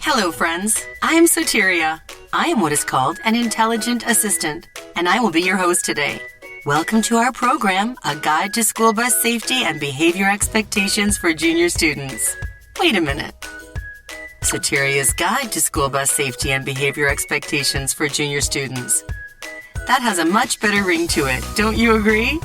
Hello, friends. I am Soteria. I am what is called an intelligent assistant, and I will be your host today. Welcome to our program, A Guide to School Bus Safety and Behavior Expectations for Junior Students. Wait a minute. Soteria's Guide to School Bus Safety and Behavior Expectations for Junior Students. That has a much better ring to it, don't you agree?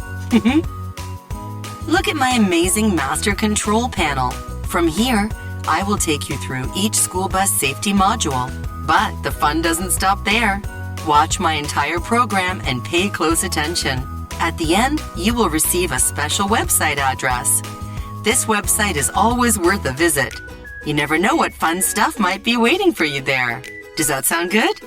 Look at my amazing master control panel. From here, I will take you through each school bus safety module. But the fun doesn't stop there. Watch my entire program and pay close attention. At the end, you will receive a special website address. This website is always worth a visit. You never know what fun stuff might be waiting for you there. Does that sound good?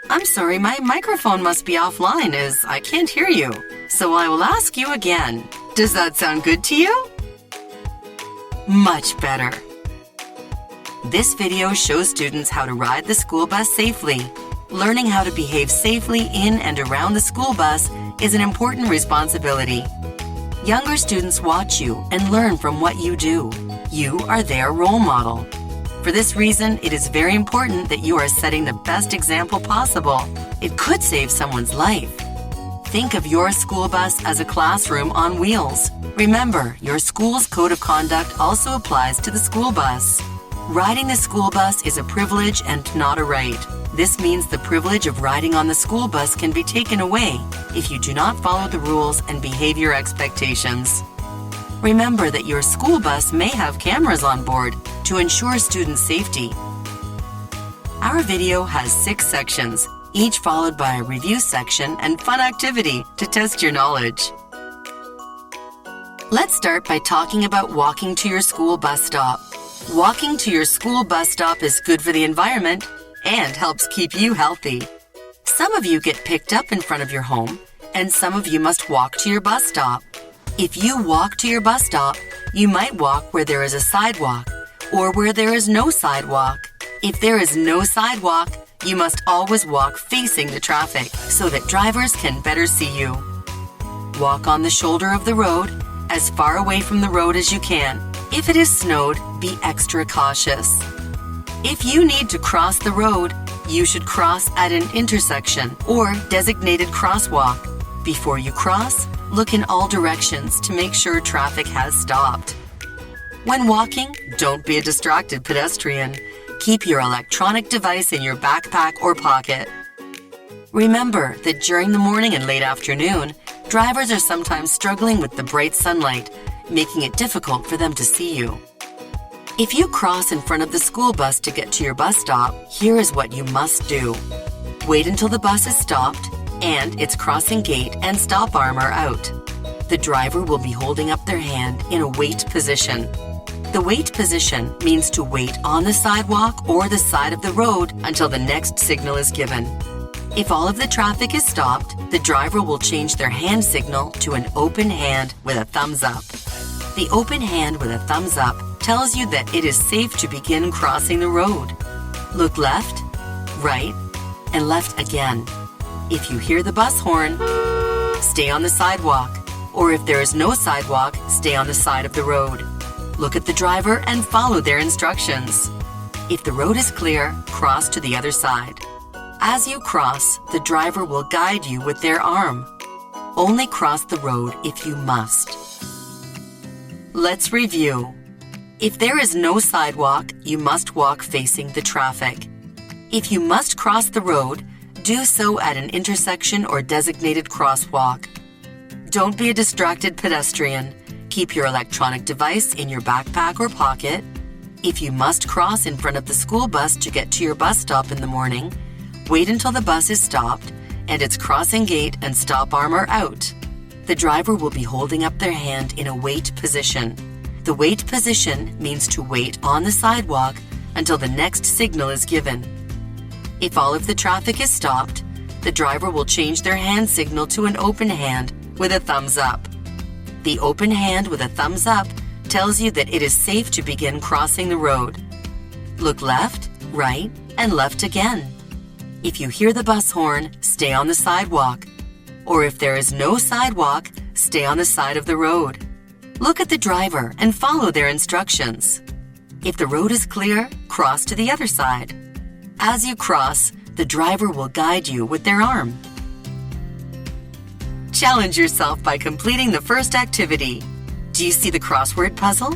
I'm sorry, my microphone must be offline as I can't hear you. So I will ask you again. Does that sound good to you? Much better. This video shows students how to ride the school bus safely. Learning how to behave safely in and around the school bus is an important responsibility. Younger students watch you and learn from what you do. You are their role model. For this reason, it is very important that you are setting the best example possible. It could save someone's life. Think of your school bus as a classroom on wheels. Remember, your school's code of conduct also applies to the school bus. Riding the school bus is a privilege and not a right. This means the privilege of riding on the school bus can be taken away if you do not follow the rules and behavior expectations. Remember that your school bus may have cameras on board to ensure student safety. Our video has 6 sections, each followed by a review section and fun activity to test your knowledge. Let's start by talking about walking to your school bus stop. Walking to your school bus stop is good for the environment and helps keep you healthy. Some of you get picked up in front of your home, and some of you must walk to your bus stop. If you walk to your bus stop, you might walk where there is a sidewalk or where there is no sidewalk. If there is no sidewalk, you must always walk facing the traffic so that drivers can better see you. Walk on the shoulder of the road, as far away from the road as you can. If it is snowed, be extra cautious. If you need to cross the road, you should cross at an intersection or designated crosswalk. Before you cross, look in all directions to make sure traffic has stopped. When walking, don't be a distracted pedestrian. Keep your electronic device in your backpack or pocket. Remember that during the morning and late afternoon, drivers are sometimes struggling with the bright sunlight, making it difficult for them to see you. If you cross in front of the school bus to get to your bus stop, here is what you must do. Wait until the bus is stopped and its crossing gate and stop arm are out. The driver will be holding up their hand in a wait position. The wait position means to wait on the sidewalk or the side of the road until the next signal is given. If all of the traffic is stopped, the driver will change their hand signal to an open hand with a thumbs up. The open hand with a thumbs up tells you that it is safe to begin crossing the road. Look left, right, and left again. If you hear the bus horn, stay on the sidewalk, or if there is no sidewalk, stay on the side of the road. Look at the driver and follow their instructions. If the road is clear, cross to the other side. As you cross, the driver will guide you with their arm. Only cross the road if you must. Let's review. If there is no sidewalk, you must walk facing the traffic. If you must cross the road, do so at an intersection or designated crosswalk. Don't be a distracted pedestrian. Keep your electronic device in your backpack or pocket. If you must cross in front of the school bus to get to your bus stop in the morning, wait until the bus is stopped and its crossing gate and stop arm are out. The driver will be holding up their hand in a wait position. The wait position means to wait on the sidewalk until the next signal is given. If all of the traffic is stopped, the driver will change their hand signal to an open hand with a thumbs up. The open hand with a thumbs up tells you that it is safe to begin crossing the road. Look left, right, and left again. If you hear the bus horn, stay on the sidewalk. Or if there is no sidewalk, stay on the side of the road. Look at the driver and follow their instructions. If the road is clear, cross to the other side. As you cross, the driver will guide you with their arm. Challenge yourself by completing the first activity. Do you see the crossword puzzle?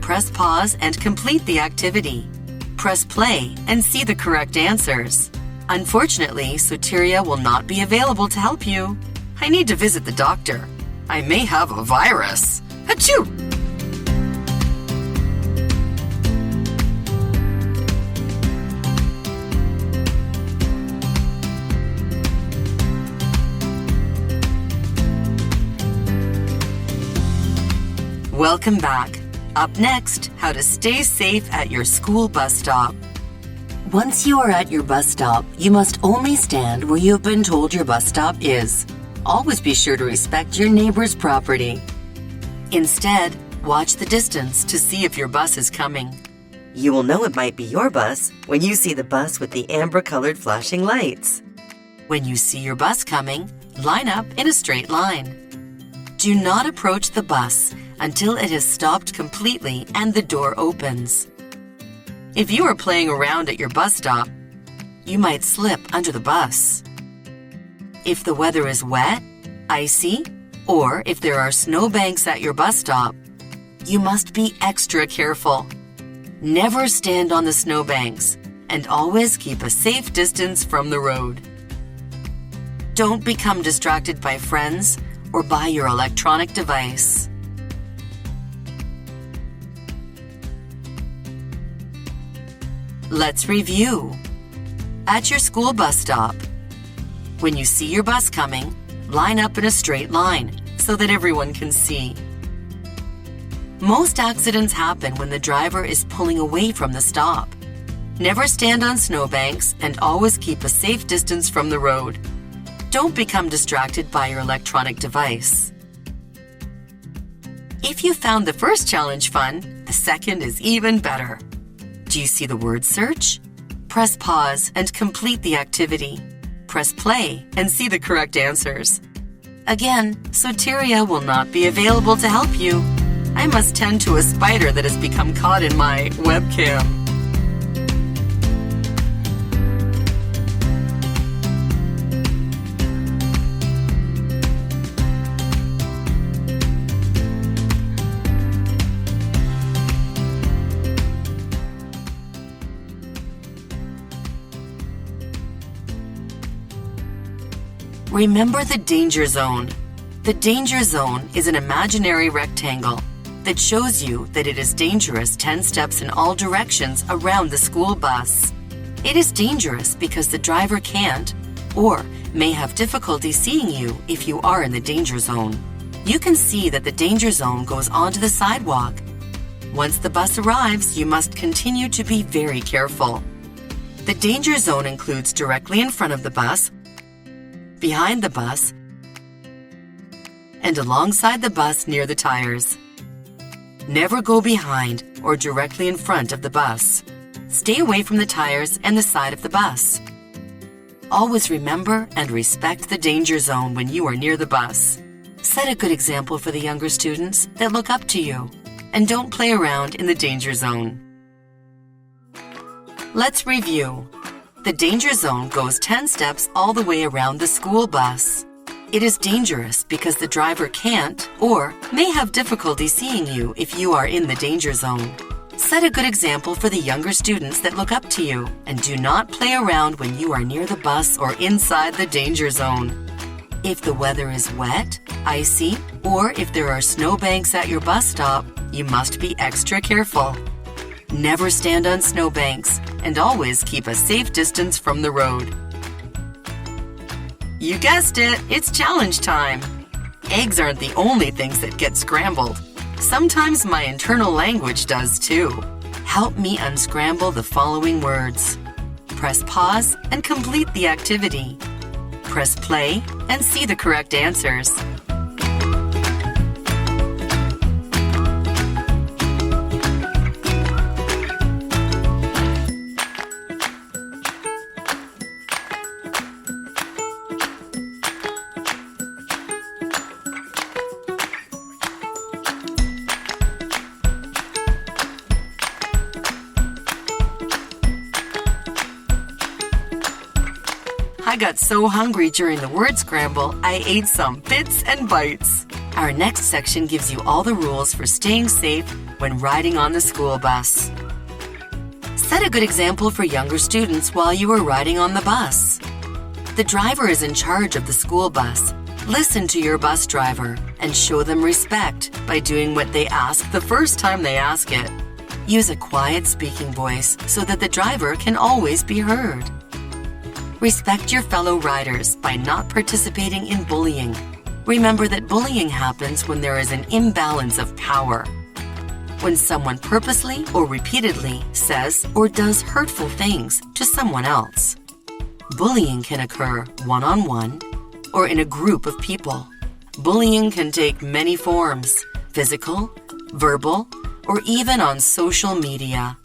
Press pause and complete the activity. Press play and see the correct answers. Unfortunately, Soteria will not be available to help you. I need to visit the doctor. I may have a virus. Achoo! Welcome back. Up next, how to stay safe at your school bus stop. Once you are at your bus stop, you must only stand where you have been told your bus stop is. Always be sure to respect your neighbor's property. Instead, watch the distance to see if your bus is coming. You will know it might be your bus when you see the bus with the amber-colored flashing lights. When you see your bus coming, line up in a straight line. Do not approach the bus until it has stopped completely and the door opens. If you are playing around at your bus stop, you might slip under the bus. If the weather is wet, icy, or if there are snowbanks at your bus stop, you must be extra careful. Never stand on the snowbanks and always keep a safe distance from the road. Don't become distracted by friends or by your electronic device. Let's review. At your school bus stop, when you see your bus coming, line up in a straight line so that everyone can see. Most accidents happen when the driver is pulling away from the stop. Never stand on snowbanks and always keep a safe distance from the road. Don't become distracted by your electronic device. If you found the first challenge fun, the second is even better. Do you see the word search? Press pause and complete the activity. Press play and see the correct answers. Again, Soteria will not be available to help you. I must tend to a spider that has become caught in my webcam. Remember the danger zone. The danger zone is an imaginary rectangle that shows you that it is dangerous 10 steps in all directions around the school bus. It is dangerous because the driver can't or may have difficulty seeing you if you are in the danger zone. You can see that the danger zone goes onto the sidewalk. Once the bus arrives, you must continue to be very careful. The danger zone includes directly in front of the bus, behind the bus, and alongside the bus near the tires. Never go behind or directly in front of the bus. Stay away from the tires and the side of the bus. Always remember and respect the danger zone when you are near the bus. Set a good example for the younger students that look up to you, and don't play around in the danger zone. Let's review. The danger zone goes 10 steps all the way around the school bus. It is dangerous because the driver can't or may have difficulty seeing you if you are in the danger zone. Set a good example for the younger students that look up to you, and do not play around when you are near the bus or inside the danger zone. If the weather is wet, icy, or if there are snowbanks at your bus stop, you must be extra careful. Never stand on snowbanks and always keep a safe distance from the road. You guessed it, it's challenge time. Eggs aren't the only things that get scrambled. Sometimes my internal language does too. Help me unscramble the following words. Press pause and complete the activity. Press play and see the correct answers. I got so hungry during the word scramble, I ate some bits and bites. Our next section gives you all the rules for staying safe when riding on the school bus. Set a good example for younger students while you are riding on the bus. The driver is in charge of the school bus. Listen to your bus driver and show them respect by doing what they ask the first time they ask it. Use a quiet speaking voice so that the driver can always be heard. Respect your fellow riders by not participating in bullying. Remember that bullying happens when there is an imbalance of power. When someone purposely or repeatedly says or does hurtful things to someone else. Bullying can occur one-on-one or in a group of people. Bullying can take many forms: physical, verbal, or even on social media.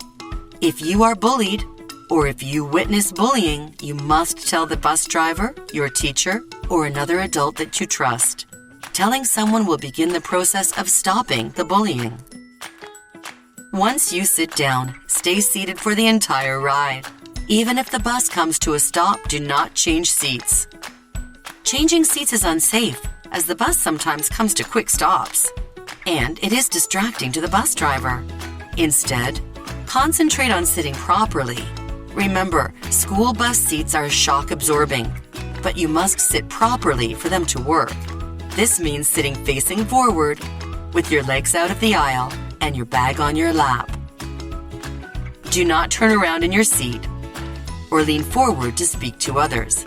If you are bullied, or if you witness bullying, you must tell the bus driver, your teacher, or another adult that you trust. Telling someone will begin the process of stopping the bullying. Once you sit down, stay seated for the entire ride. Even if the bus comes to a stop, do not change seats. Changing seats is unsafe, as the bus sometimes comes to quick stops. And it is distracting to the bus driver. Instead, concentrate on sitting properly. Remember, school bus seats are shock absorbing, but you must sit properly for them to work. This means sitting facing forward, with your legs out of the aisle and your bag on your lap. Do not turn around in your seat or lean forward to speak to others.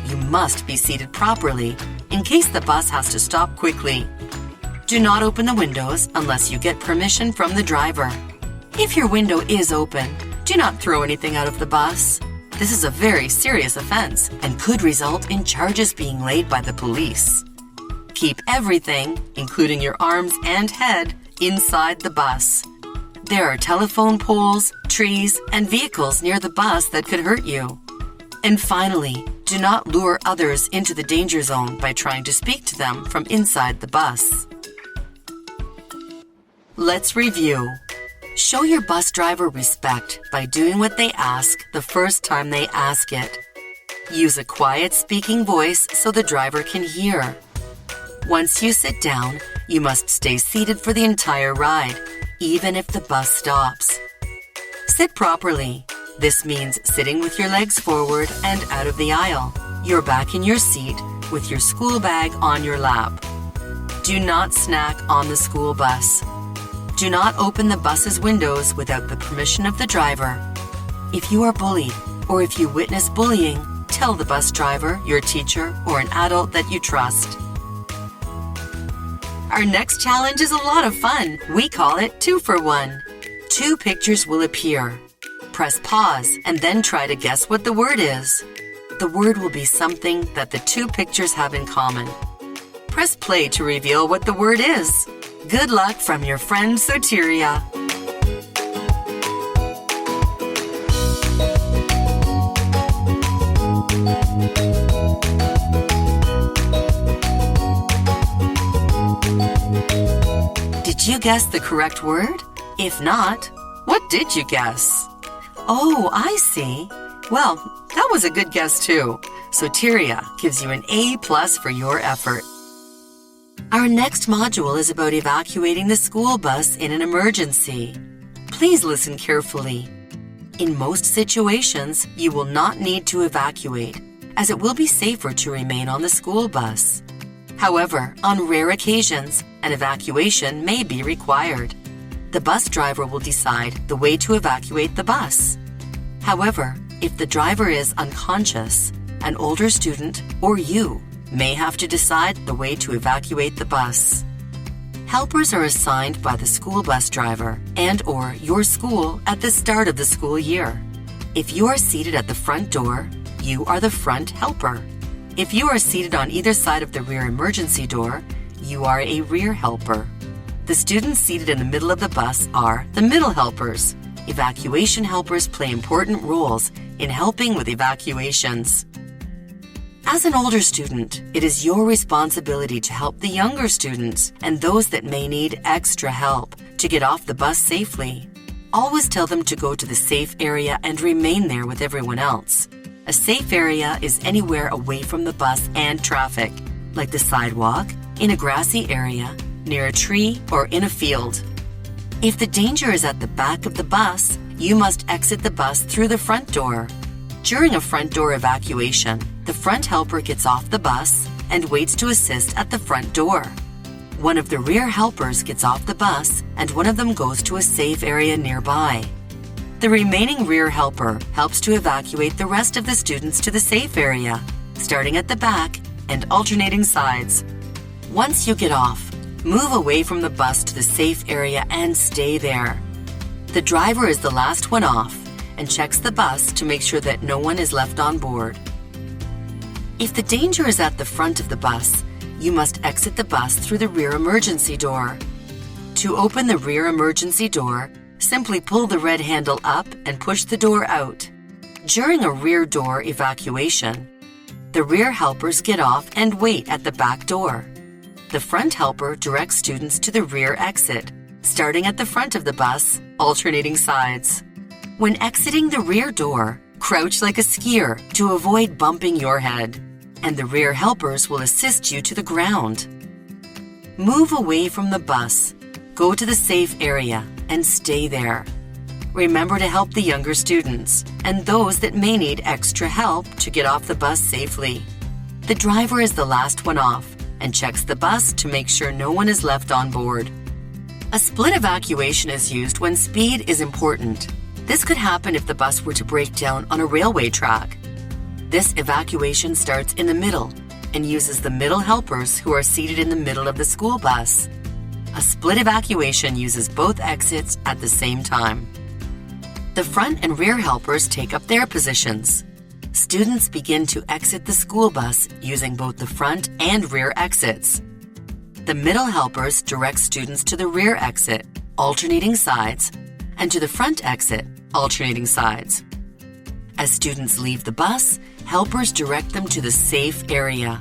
You must be seated properly in case the bus has to stop quickly. Do not open the windows unless you get permission from the driver. If your window is open, do not throw anything out of the bus. This is a very serious offense and could result in charges being laid by the police. Keep everything, including your arms and head, inside the bus. There are telephone poles, trees, and vehicles near the bus that could hurt you. And finally, do not lure others into the danger zone by trying to speak to them from inside the bus. Let's review. Show your bus driver respect by doing what they ask the first time they ask it. Use a quiet speaking voice so the driver can hear. Once you sit down, you must stay seated for the entire ride, even if the bus stops. Sit properly. This means sitting with your legs forward and out of the aisle, your back in your seat with your school bag on your lap. Do not snack on the school bus. Do not open the bus's windows without the permission of the driver. If you are bullied or if you witness bullying, tell the bus driver, your teacher, or an adult that you trust. Our next challenge is a lot of fun. We call it 2 for 1. 2 pictures will appear. Press pause and then try to guess what the word is. The word will be something that the 2 pictures have in common. Press play to reveal what the word is. Good luck from your friend Soteria. Did you guess the correct word? If not, what did you guess? Oh, I see. Well, that was a good guess too. Soteria gives you an A+ for your effort. Our next module is about evacuating the school bus in an emergency. Please listen carefully. In most situations, you will not need to evacuate, as it will be safer to remain on the school bus. However, on rare occasions, an evacuation may be required. The bus driver will decide the way to evacuate the bus. However, if the driver is unconscious, an older student or you may have to decide the way to evacuate the bus. Helpers are assigned by the school bus driver and/or your school at the start of the school year. If you are seated at the front door, you are the front helper. If you are seated on either side of the rear emergency door, you are a rear helper. The students seated in the middle of the bus are the middle helpers. Evacuation helpers play important roles in helping with evacuations. As an older student, it is your responsibility to help the younger students and those that may need extra help to get off the bus safely. Always tell them to go to the safe area and remain there with everyone else. A safe area is anywhere away from the bus and traffic, like the sidewalk, in a grassy area, near a tree, or in a field. If the danger is at the back of the bus, you must exit the bus through the front door. During a front door evacuation, the front helper gets off the bus and waits to assist at the front door. One of the rear helpers gets off the bus and one of them goes to a safe area nearby. The remaining rear helper helps to evacuate the rest of the students to the safe area, starting at the back and alternating sides. Once you get off, move away from the bus to the safe area and stay there. The driver is the last one off and checks the bus to make sure that no one is left on board. If the danger is at the front of the bus, you must exit the bus through the rear emergency door. To open the rear emergency door, simply pull the red handle up and push the door out. During a rear door evacuation, the rear helpers get off and wait at the back door. The front helper directs students to the rear exit, starting at the front of the bus, alternating sides. When exiting the rear door, crouch like a skier to avoid bumping your head, and the rear helpers will assist you to the ground. Move away from the bus, go to the safe area, and stay there. Remember to help the younger students and those that may need extra help to get off the bus safely. The driver is the last one off and checks the bus to make sure no one is left on board. A split evacuation is used when speed is important. This could happen if the bus were to break down on a railway track. This evacuation starts in the middle and uses the middle helpers who are seated in the middle of the school bus. A split evacuation uses both exits at the same time. The front and rear helpers take up their positions. Students begin to exit the school bus using both the front and rear exits. The middle helpers direct students to the rear exit, alternating sides, and to the front exit, alternating sides. As students leave the bus, helpers direct them to the safe area.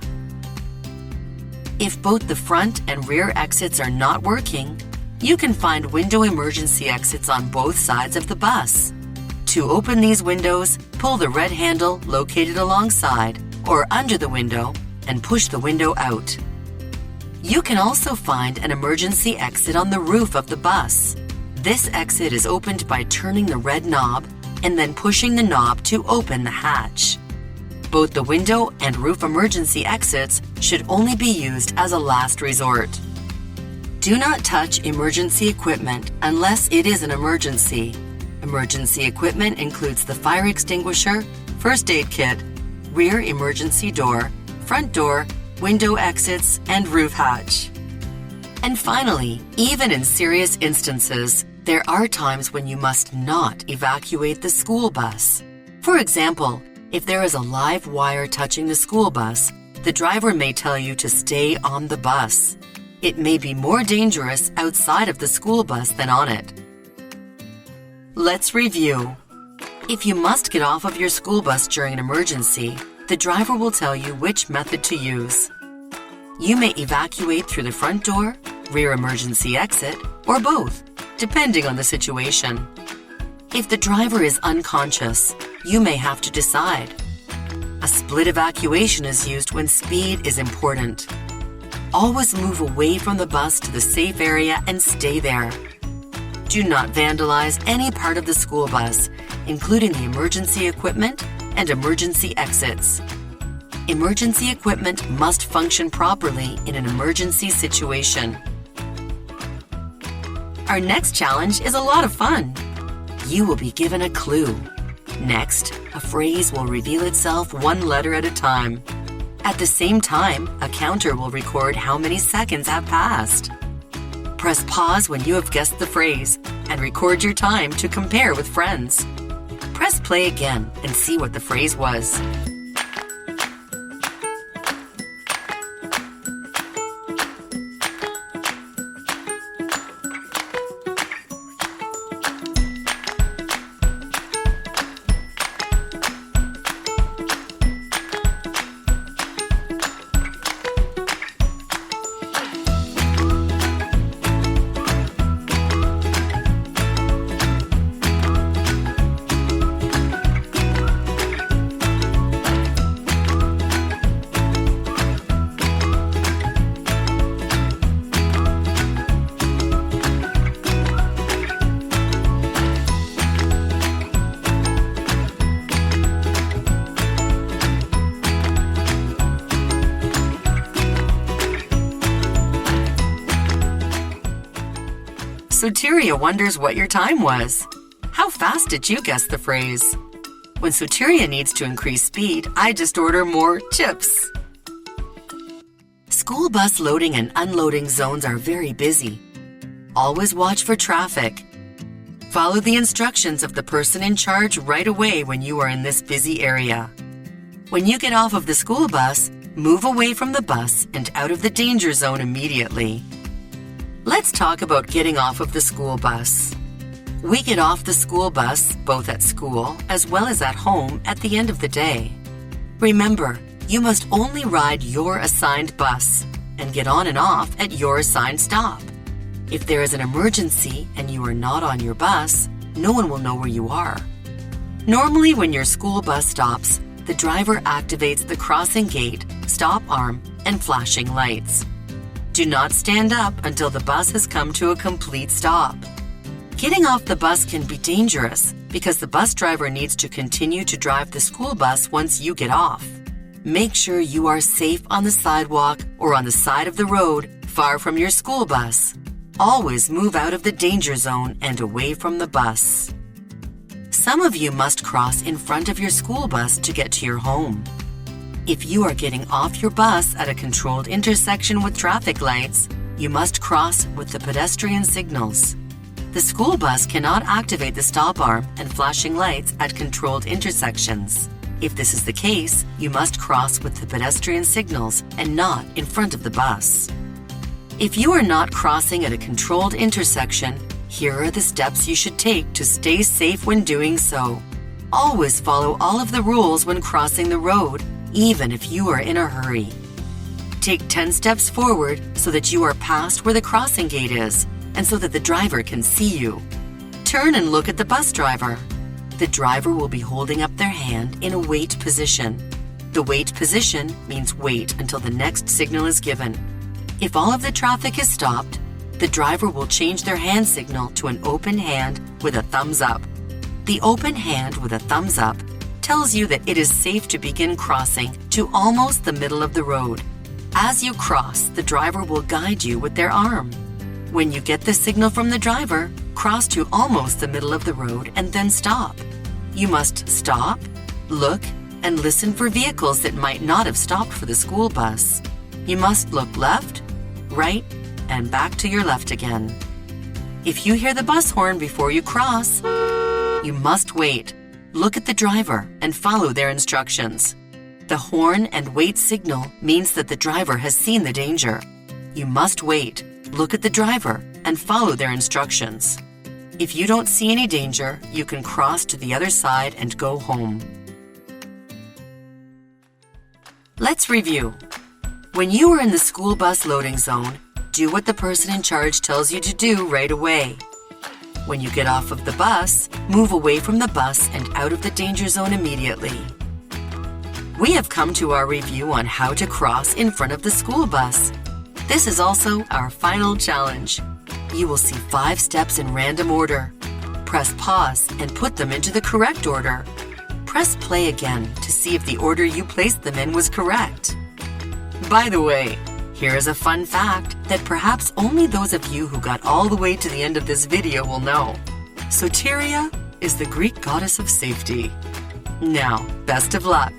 If both the front and rear exits are not working, you can find window emergency exits on both sides of the bus. To open these windows, pull the red handle located alongside or under the window and push the window out. You can also find an emergency exit on the roof of the bus. This exit is opened by turning the red knob and then pushing the knob to open the hatch. Both the window and roof emergency exits should only be used as a last resort. Do not touch emergency equipment unless it is an emergency. Emergency equipment includes the fire extinguisher, first aid kit, rear emergency door, front door, window exits, and roof hatch. And finally, even in serious instances, there are times when you must not evacuate the school bus. For example, if there is a live wire touching the school bus, the driver may tell you to stay on the bus. It may be more dangerous outside of the school bus than on it. Let's review. If you must get off of your school bus during an emergency, the driver will tell you which method to use. You may evacuate through the front door, rear emergency exit, or both, depending on the situation. If the driver is unconscious, you may have to decide. A split evacuation is used when speed is important. Always move away from the bus to the safe area and stay there. Do not vandalize any part of the school bus, including the emergency equipment and emergency exits. Emergency equipment must function properly in an emergency situation. Our next challenge is a lot of fun. You will be given a clue. Next, a phrase will reveal itself one letter at a time. At the same time, a counter will record how many seconds have passed. Press pause when you have guessed the phrase and record your time to compare with friends. Press play again and see what the phrase was. Soteria wonders what your time was. How fast did you guess the phrase? When Soteria needs to increase speed, I just order more chips. School bus loading and unloading zones are very busy. Always watch for traffic. Follow the instructions of the person in charge right away when you are in this busy area. When you get off of the school bus, move away from the bus and out of the danger zone immediately. Let's talk about getting off of the school bus. We get off the school bus both at school as well as at home at the end of the day. Remember, you must only ride your assigned bus and get on and off at your assigned stop. If there is an emergency and you are not on your bus, no one will know where you are. Normally, when your school bus stops, the driver activates the crossing gate, stop arm, and flashing lights. Do not stand up until the bus has come to a complete stop. Getting off the bus can be dangerous because the bus driver needs to continue to drive the school bus once you get off. Make sure you are safe on the sidewalk or on the side of the road far from your school bus. Always move out of the danger zone and away from the bus. Some of you must cross in front of your school bus to get to your home. If you are getting off your bus at a controlled intersection with traffic lights, you must cross with the pedestrian signals. The school bus cannot activate the stop arm and flashing lights at controlled intersections. If this is the case, you must cross with the pedestrian signals and not in front of the bus. If you are not crossing at a controlled intersection, here are the steps you should take to stay safe when doing so. Always follow all of the rules when crossing the road, even if you are in a hurry. Take 10 steps forward so that you are past where the crossing gate is and so that the driver can see you. Turn and look at the bus driver. The driver will be holding up their hand in a wait position. The wait position means wait until the next signal is given. If all of the traffic is stopped, the driver will change their hand signal to an open hand with a thumbs up. The open hand with a thumbs up tells you that it is safe to begin crossing to almost the middle of the road. As you cross, the driver will guide you with their arm. When you get the signal from the driver, cross to almost the middle of the road and then stop. You must stop, look, and listen for vehicles that might not have stopped for the school bus. You must look left, right, and back to your left again. If you hear the bus horn before you cross, you must wait. Look at the driver and follow their instructions. The horn and wait signal means that the driver has seen the danger. You must wait, look at the driver, and follow their instructions. If you don't see any danger, you can cross to the other side and go home. Let's review. When you are in the school bus loading zone, do what the person in charge tells you to do right away. When you get off of the bus, move away from the bus and out of the danger zone immediately. We have come to our review on how to cross in front of the school bus. This is also our final challenge. You will see 5 steps in random order. Press pause and put them into the correct order. Press play again to see if the order you placed them in was correct. By the way, here is a fun fact that perhaps only those of you who got all the way to the end of this video will know. Soteria is the Greek goddess of safety. Now, best of luck!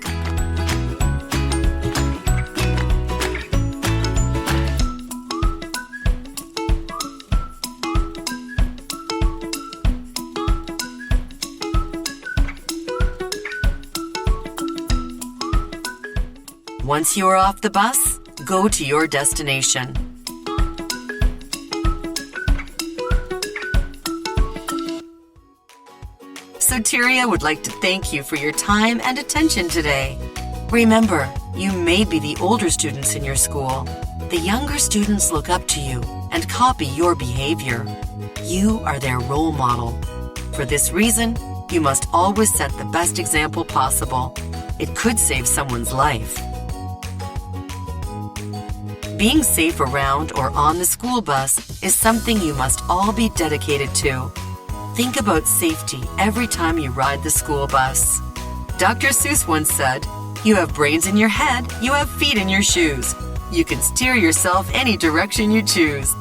Once you are off the bus, go to your destination. Soteria would like to thank you for your time and attention today. Remember, you may be the older students in your school. The younger students look up to you and copy your behavior. You are their role model. For this reason, you must always set the best example possible. It could save someone's life. Being safe around or on the school bus is something you must all be dedicated to. Think about safety every time you ride the school bus. Dr. Seuss once said, "You have brains in your head, you have feet in your shoes. You can steer yourself any direction you choose."